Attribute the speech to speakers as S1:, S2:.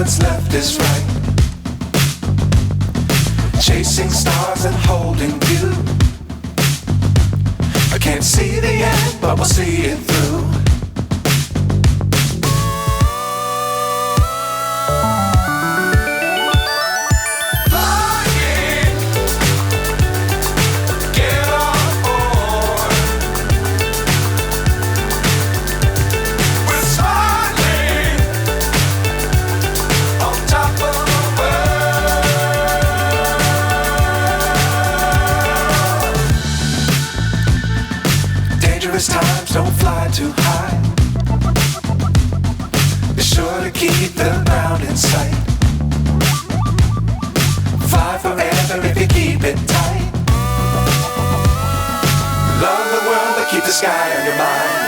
S1: what's left is right. Chasing stars and holding you. I can't see the end, but we'll see it through. Times don't fly too high. Be sure to keep the ground in sight. Fly forever if you keep it tight. Love the world, but keep the sky on your mind.